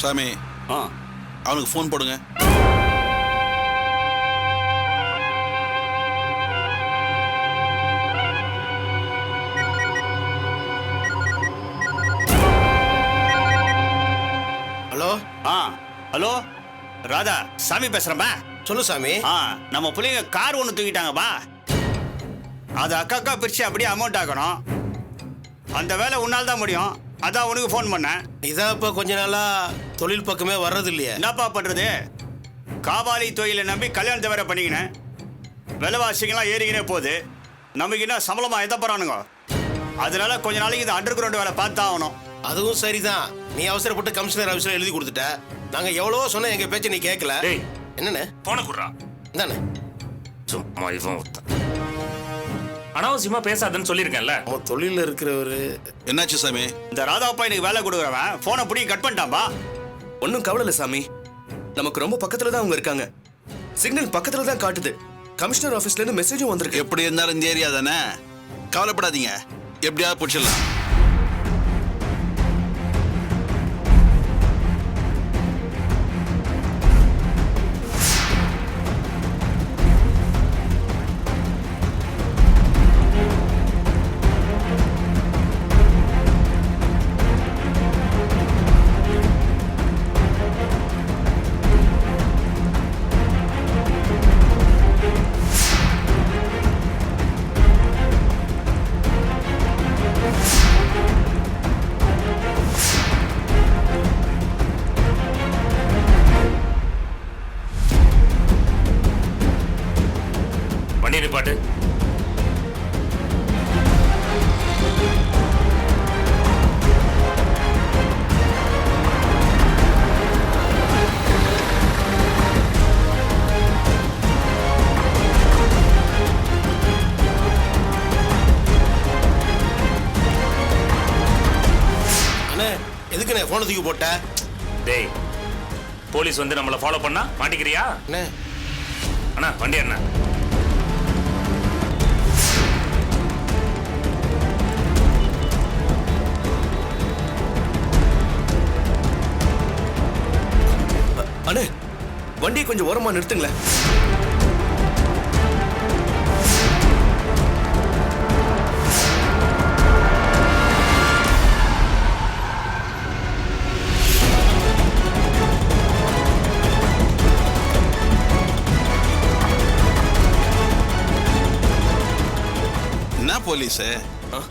சாமி அவனுக்கு ஃபோன் போடுங்க. ஹலோ. ஹலோ ராதா, சாமி பேசுறேன்பா. சொல்லு சாமி. நம்ம பிள்ளைங்க கார் ஒன்று தூக்கிட்டாங்கப்பா. அது அக்கா பிரிச்சு அப்படியே அமௌண்ட் ஆகணும். அந்த வேலை உன்னால் தான் முடியும். அதான் உனக்கு ஃபோன் பண்ணேன். இதான் இப்போ கொஞ்ச நாளா தொழில் பக்கமே வர்றது இல்லையா? என்னப்பா பண்றது? காவாலி தொழிலை நம்பி கல்யாணத்தை வேற பண்ணிக்கினேன். விலைவாசிகள்லாம் ஏறிக்கினே போகுது. நமக்கு என்ன சம்பளமா எந்த போறானுங்க? அதனால கொஞ்ச நாளைக்கு இந்த அண்டர் கிரவுண்ட் வேலை பார்த்து ஆகணும். அதுவும் சரிதான். நீ அவசரப்பட்டு கமிஷனர் ஆஃபீஸில் எழுதி கொடுத்துட்ட. நாங்கள் எவ்வளவோ சொன்ன எங்கள் பேச்சை நீ கேட்கல. என்னண்ணே? போன குடுறா. இந்தாண்ணே. சும்மா இவன் அனாவசியமா பேசாதன்னு சொல்லியிருக்கேன்ல. தொழில இருக்கிறவரு. என்னாச்சு சாமி? இந்த ராதாப்பா எனக்கு வேலை கொடுக்குறவன் போனை பிடி கட் பண்ணிட்டான்பா. ஒன்னும் கவலை இல்லை சாமி. நமக்கு ரொம்ப பக்கத்துல தான் அவங்க இருக்காங்க. சிக்னல் பக்கத்துல தான் காட்டுது. கமிஷனர் ஆபீஸ்ல இருந்து மெசேஜும் வந்திருக்கு. எப்படி இருந்தாலும் இந்த ஏரியா தானே, கவலைப்படாதீங்க. எப்படியாவது பிடிச்சிடலாம். பாட்டு எதுக்குண்ணே போனை தூக்கி போட்ட? டேய், போலீஸ் வந்து நம்மளை ஃபாலோ பண்ணா மாட்டிக்கிறியா? அண்ணா வண்டி அண்ணா. அண்ணே, வண்டியை கொஞ்சம் ஓரமா நிறுத்துங்களேன். என்ன போலீஸ்?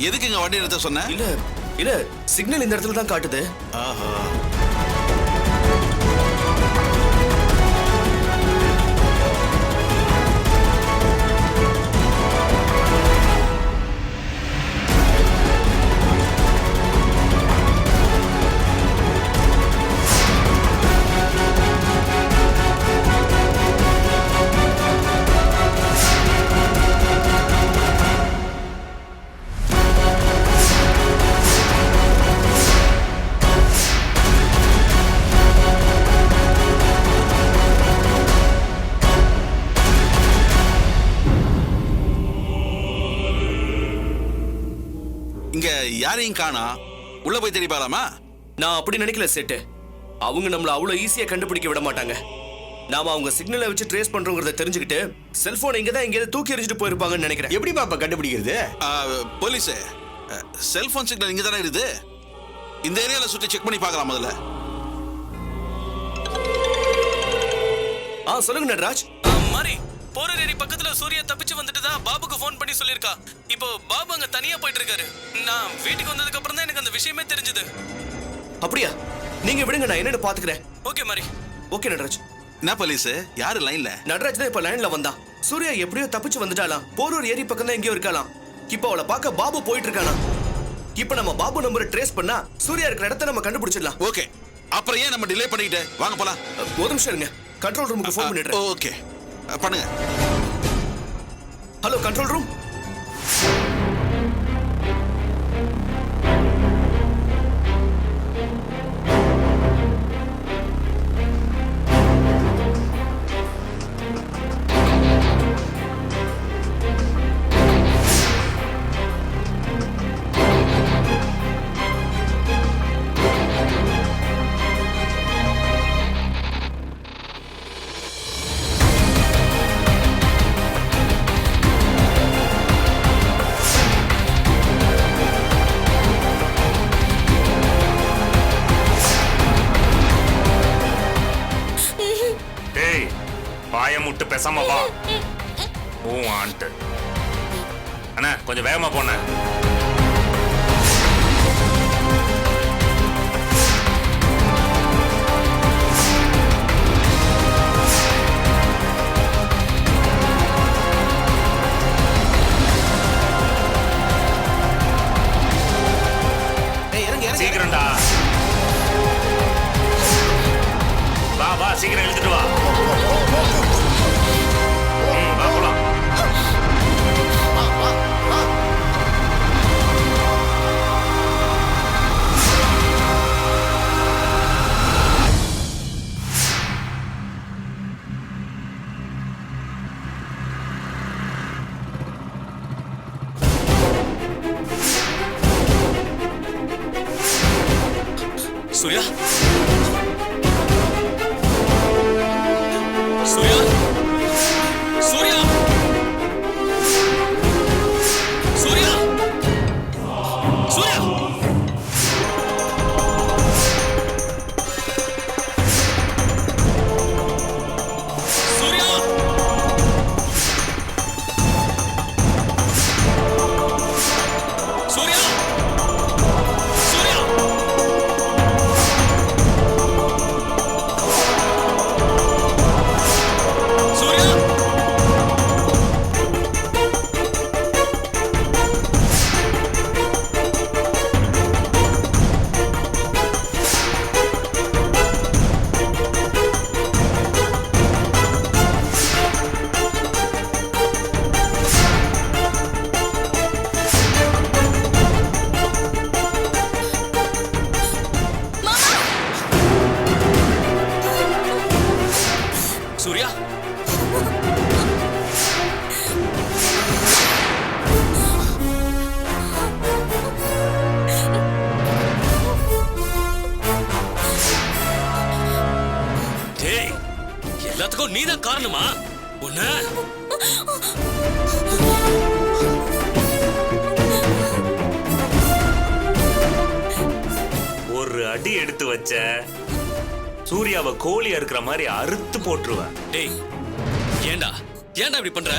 எதுக்கு இங்க வண்டி நிறுத்த சொன்ன? இல்ல இல்ல, சிக்னல் இந்த இடத்துல தான் காட்டுது. ஆஹா. இங்க யாரையும் காணா, உள்ள போய் தேடி பார்க்கலாமா? நான் அப்படி நினைக்கல சேட்டு. அவங்க நம்மள அவ்வளவு ஈஸியா கண்டுபிடிக்க விட மாட்டாங்க. நாம அவங்க சிக்னலை வச்சு ட்ரேஸ் பண்றோங்கிறத தெரிஞ்சுக்கிட்டு செல்போன் இங்க தான் எங்கேயாவது தூக்கி எறிஞ்சிட்டு போயிருப்பாங்கன்னு நினைக்கிறேன். எப்படி பாப்பா கண்டுபிடிக்கிறது? போலீஸ், செல்போன் சிக்னல் இங்க தானே இருக்குது. இந்த ஏரியால சுத்தி செக் பண்ணி பார்க்கலாம் முதல்ல. சொல்லுங்க நடராஜ். மாரி போரேரி பக்கத்துல சூர்யா தப்பிச்சு வந்துட்டு தான் பாபுக்கு ஃபோன் பண்ணி சொல்லிருக்கா. இப்போ பாபு அங்க தனியா போயிட்டு இருக்காரு. நான் வீட்டுக்கு வந்ததுக்கு அப்புறம் தான் எனக்கு அந்த விஷயமே தெரிஞ்சது. அப்படியா? நீங்க விடுங்க, நான் என்னன்னு பாத்துக்கிறேன். ஓகே மாரி. ஓகே நடராஜ். என்ன போலீஸ், யாரு லைன்ல? நடராஜ் தான் இப்ப லைன்ல வந்தான். சூர்யா எப்படியோ தப்பிச்சு வந்துட்டாலாம். போரூர் ஏரி பக்கம் தான் எங்கேயோ இருக்கலாம். இப்போ அவளை பார்க்க பாபு போயிட்டு இருக்கானா. இப்போ நம்ம பாபு நம்பரை ட்ரேஸ் பண்ணா சூர்யா இருக்கிற இடத்தை நம்ம கண்டுபிடிச்சிடலாம். ஓகே, அப்புறம் ஏன் நம்ம டிலே பண்ணிட்டு வாங்க போலாம். ஒரு நிமிஷம் இருங்க, கண்ட்ரோல் ரூமுக்கு ஃபோன் பண்ணிடுறேன். ஓகே பண்ணுங்க. Hello control room. வாயை முட்டு பேசாம வா. ஓ ஆண்ட்டு. அண்ணா கொஞ்சம் வேகமா போன. ஏய் இறங்கு இறங்கு சீக்கிரம்டா. வா வா சீக்கிரம் இழுத்துட்டு வா. வா போலாம். சூர்யா சூர்யா சூர்யா சூர்யா சூர்யா சூர்யா சூர்யா சூர்யா சூர்யா சூர்யா டேய் எல்லாத்துக்கும் நீதான் காரணமா உன்ன ஒரு அடி எடுத்து வச்ச சூர்யாவை கோழி அறுக்கிற மாதிரி அறுத்து போட்டுருவேன். டேய் ஏண்டா ஏண்டா இப்படி பண்ற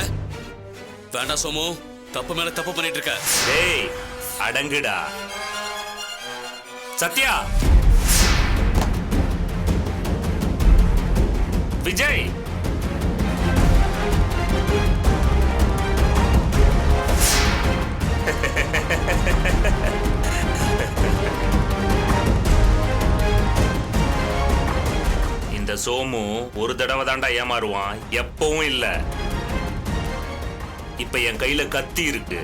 வேண்டாம் சோமு தப்பு மேல தப்பு பண்ணிட்டு இருக்க டேய் அடங்குடா. சத்யா விஜய் இந்த சோமு ஒரு தடவை தாண்டா ஏமாறுவான், எப்பவும் இல்ல. இப்ப என் கையில கத்தி இருக்கு,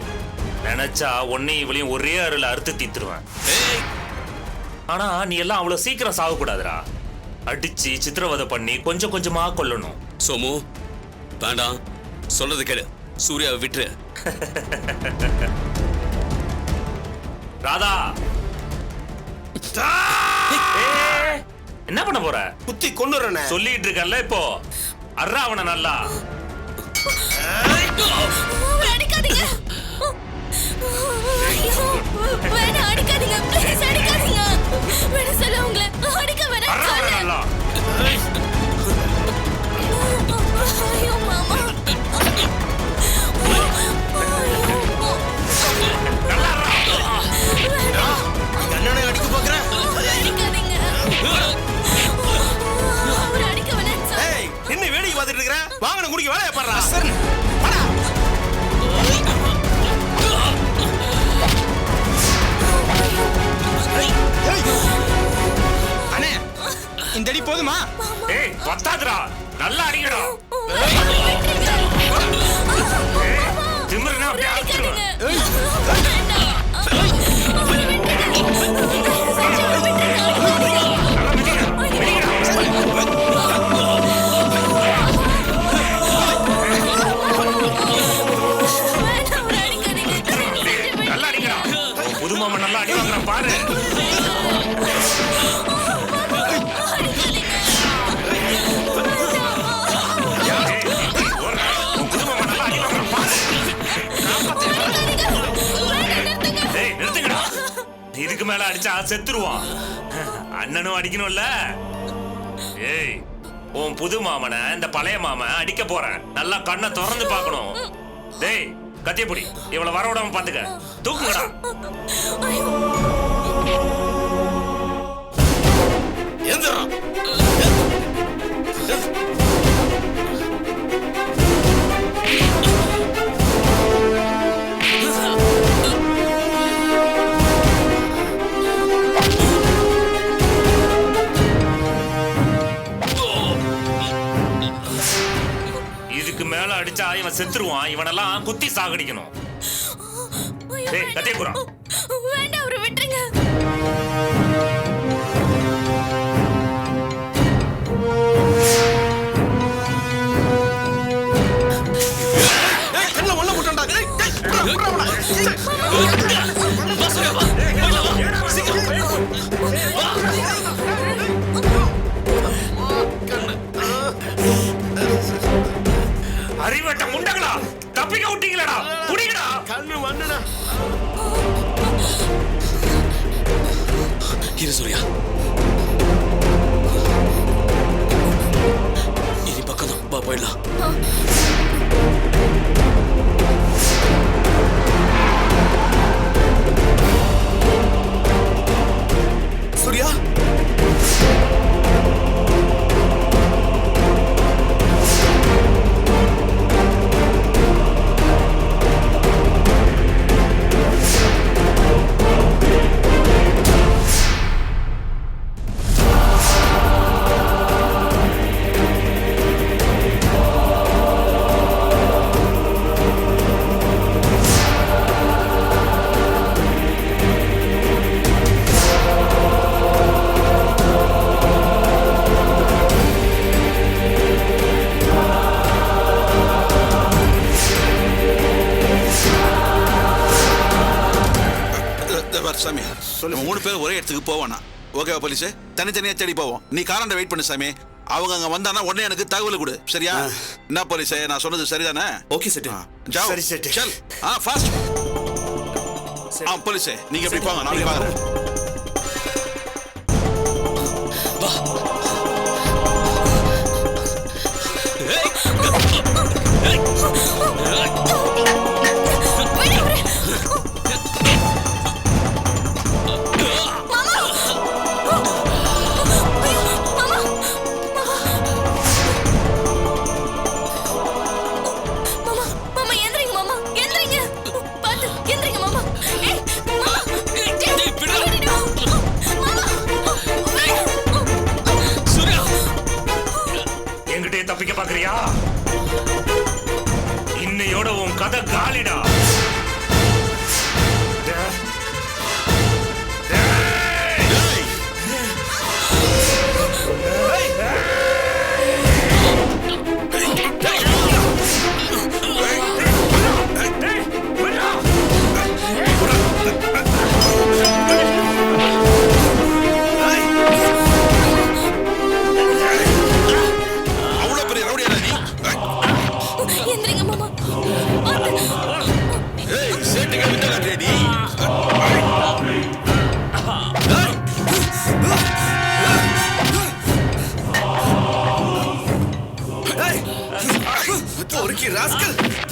நினைச்சா உன்னையும் இவளையும் ஒரே அருள அறுத்து தீத்துருவேன். ஆனா நீ எல்லாம் அவ்வளவு சீக்கிரம் சாகக்கூடாதுடா. அடிச்சு சித்திரவதை பண்ணி கொஞ்சம் கொஞ்சமா கொல்லணும். சோமு வேண்டாம், சொல்றது கேளு, சூர்யாவை விட்டுரு. ராதா என்ன பண்ண போற? குத்தி கொண்டுறனே சொல்லிட்டு இருக்கல, இப்போ அர்ரா அவன நல்லா. அடிக்காதீங்க, வேணாம் அடிக்காதீங்க, ப்ளீஸ் அடிக்காதீங்க. வேணாம் சொல்ல உங்களை அடிக்க வேணாம் சொல்ல. நல்லா ஐயோ மாமா, அண்ணனை அடிக்க பாக்குற? அடிக்காதீங்க, அவர் அடிக்க வேணாம் சொல்ல. ஏய் என்ன வேடிக்கை பார்த்துட்டு இருக்கற? வாங்கன குடிக்க வேலைய பாறா. சரி வாடா. அண்ணே இந்த அடி போதுமா? ஏய் பத்தாதுடா, நல்லா அடிங்கடா. திமிர்னா அப்படியே அடிச்சிருவேன். நல்லா அடிங்கடா. புது மாமா நல்லா அடி வாங்குறான் பாரு. இதுக்கு மேல அடிச்சா செத்துருவான். அண்ணனும் அடிக்கணும்ல. ஏய் உன் புது மாமனை இந்த பழைய மாமன் அடிக்க போறேன். நல்லா கண்ணை திறந்து பார்க்கணும். டேய் கத்தியப்படி, இவளை வர விடாம பாத்துக்க. தூக்குங்கடா. எந்திரா. இதுக்கு மேல அடிச்சா இவன் செத்துருவான். இவனெல்லாம் குத்தி சாகடிக்கணும். டேய் கத்தியக்குறா. வேண்டாம், அவரை விட்டுருங்க. கண்ணல ஒண்ணு போட்டடா. அறிவட்ட முண்டங்களா, தப்பிக்க விட்டீங்களடா. புடிங்கடா. கண்ணு மண்ணுடா. இரு சூர்யா, இனி பக்கம் தான். வா போயிடலாம். சூர்யா, சாமி, நம்ம 3 பேர் ஒரே இடத்துக்கு போவானா? ஓகேவா போலீஸ்? தனித்தனியா தேடி போவோம். நீ காரண்ட வெயிட் பண்ணு சாமி. அவங்க அங்க வந்தானா உடனே எனக்கு தகவல் கொடு. சரியா? என்ன போலீஸ், நான் சொன்னது சரிதானே? Okay set. ஜாவ். சரி, செட்டு. சல். ஃபாஸ்ட். போலீஸ் நீங்க எப்படி போங்க, நான் பாக்குறேன். தப்பிக்க பாக்குறியா? இன்னையோட உன் கதை காலிடா.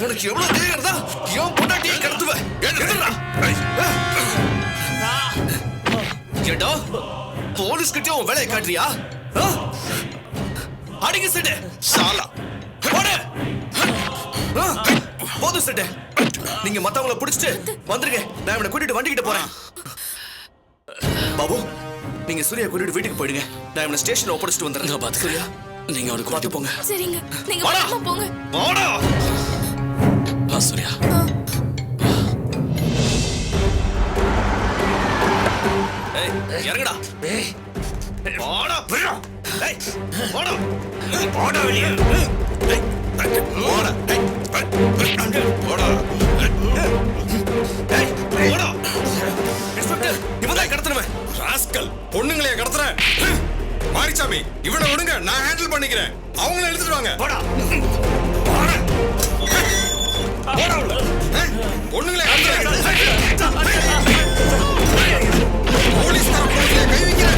உனக்கு எவ்வளவு தைரியம் இருந்தா என் பொண்டாட்டியை கடத்துவ? ஏடா, போலீஸ் கிட்ட உன் வேலையை காட்டுறியா? அடிங்க செட்டு. சாலா போடு. போதும் செட்டு, நீங்க மத்தவங்கள பிடிச்சிட்டு வந்துருங்க. நான் இவனை கூட்டிட்டு வண்டிக்கிட்ட போறேன். பாபு, நீங்க சூர்யா கூட்டிட்டு வீட்டுக்கு போயிடுங்க. நான் இவனை ஸ்டேஷன்ல ஒப்படைச்சிட்டு வந்துடுறேன். பாத்து சூர்யா, நீங்க அவனை கூட்டிட்டு போங்க. சரிங்க, நீங்க வேகமா போங்க. போடா. வா சூர்யா. ஏய், இறங்குடா. ஏய் போடா. ஏய், போடா. போடா வெளியே. ஏய், போடா. ஏய், போடா. ஏய், போடா. இன்ஸ்பெக்டர், இவன் தான் கடத்துறவன். ராஸ்கல், பொண்ணுங்களே கடத்துற. மாரிசாமி, இவனை விடுங்க, நான் ஹேண்டில் பண்ணிக்கிறேன். அவங்கள எடுத்துட்டு வாங்க. போடா. போடா. பொண்ணுங்களே கடத்துற. போலீஸ் கை வைக்கிறேன்.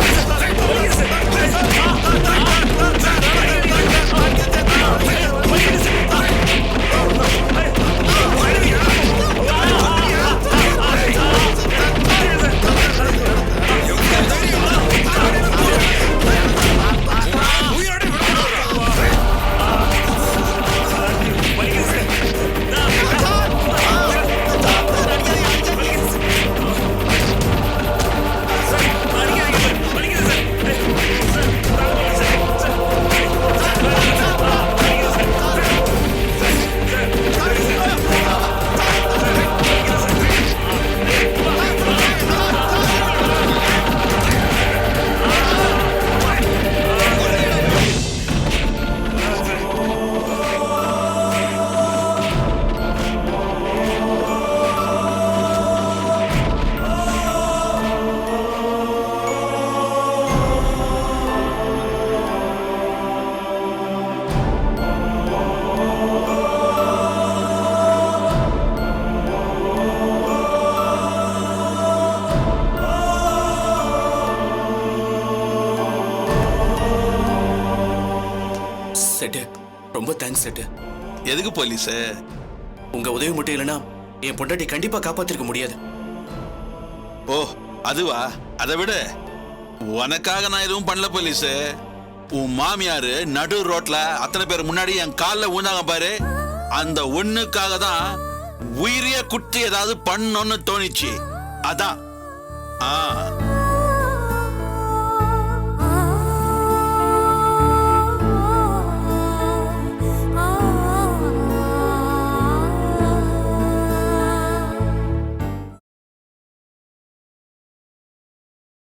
செட்டு ரொம்ப தேங்க்ஸ் செட்டு. எதுக்கு போலீஸே? உங்க உதவி மட்டும் இல்லைன்னா என் பொண்டாட்டி கண்டிப்பா காப்பாத்திருக்க முடியாது. ஓ அதுவா? அதை விட உனக்காக நான் எதுவும் பண்ணல போலீஸே. உன் மாமியாரு நடு ரோட்ல அத்தனை பேர் முன்னாடி என் காலில் ஊந்தாங்க பாரு, அந்த ஒண்ணுக்காக தான் உயிரிய குட்டி ஏதாவது பண்ணணும்னு தோணிச்சு. அதான்